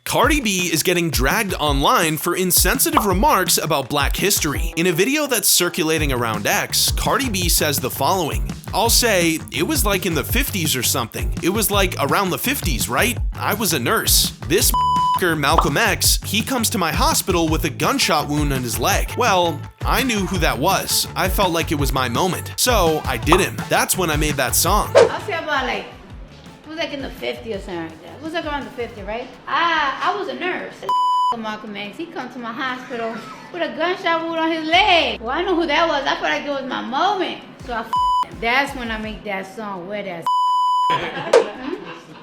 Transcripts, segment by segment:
Cardi B is getting dragged online for insensitive remarks about Black history. In a video that's circulating around X, Cardi B says the following: "I'll say, it was like in the 50s or something. It was like around the 50s, right? I was a nurse. This Malcolm X, he comes to my hospital with a gunshot wound on his leg. Well, I knew who that was. I felt like it was my moment. So I did him. That's when I made that song." I feel about it was like in the 50s or something like that. It was like around the 50s, right? I was a nurse. Malcolm X, he come to my hospital with a gunshot wound on his leg. Well, I knew who that was. I felt like it was my moment. So that's when I make that song, Where That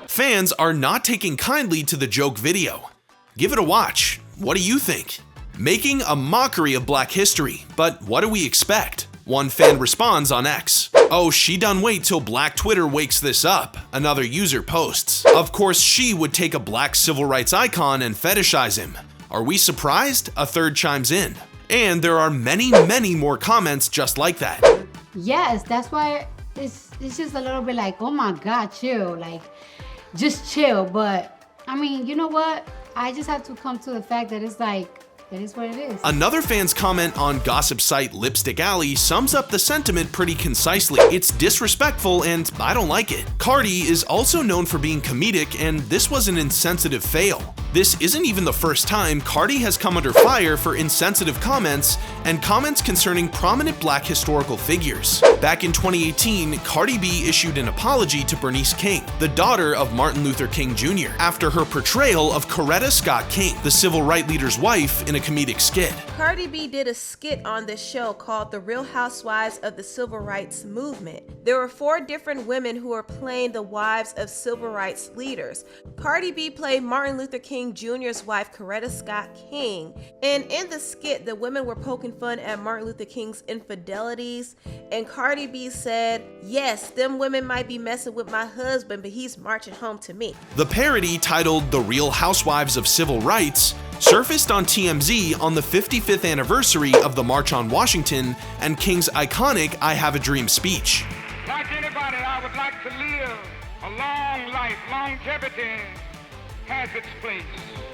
Fans are not taking kindly to the joke video. Give it a watch. What do you think? Making a mockery of Black history, but what do we expect? One fan responds on X: "Oh, she done wait till Black Twitter wakes this up," another user posts. "Of course she would take a Black civil rights icon and fetishize him. Are we surprised?" a third chimes in. And there are many, many more comments just like that. Yes, that's why it's just a little bit like, oh my God, chill, like, just chill. But I mean, you know what? I just have to come to the fact that it's like, it is what it is. Another fan's comment on gossip site Lipstick Alley sums up the sentiment pretty concisely. It's disrespectful and I don't like it. Cardi is also known for being comedic, and this was an insensitive fail. This isn't even the first time Cardi has come under fire for insensitive comments and comments concerning prominent Black historical figures. Back in 2018, Cardi B issued an apology to Bernice King, the daughter of Martin Luther King Jr., after her portrayal of Coretta Scott King, the civil rights leader's wife, in a comedic skit. Cardi B did a skit on this show called The Real Housewives of the Civil Rights Movement. There were 4 different women who were playing the wives of civil rights leaders. Cardi B played Martin Luther King Jr.'s wife, Coretta Scott King. And in the skit, the women were poking fun at Martin Luther King's infidelities. And Cardi B said, "Yes, them women might be messing with my husband, but he's marching home to me." The parody, titled The Real Housewives of Civil Rights, surfaced on TMZ on the 55th anniversary of the March on Washington and King's iconic I Have a Dream speech. Like anybody, I would like to live a long life. Longevity has its place.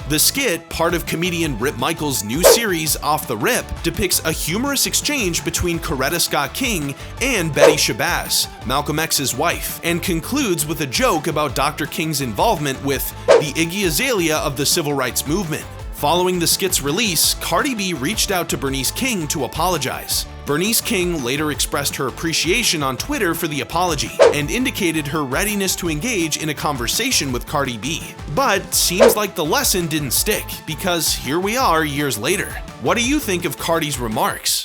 The skit, part of comedian Rip Michaels' new series Off the Rip, depicts a humorous exchange between Coretta Scott King and Betty Shabazz, Malcolm X's wife, and concludes with a joke about Dr. King's involvement with the Iggy Azalea of the civil rights movement. Following the skit's release, Cardi B reached out to Bernice King to apologize. Bernice King later expressed her appreciation on Twitter for the apology and indicated her readiness to engage in a conversation with Cardi B. But seems like the lesson didn't stick, because here we are years later. What do you think of Cardi's remarks?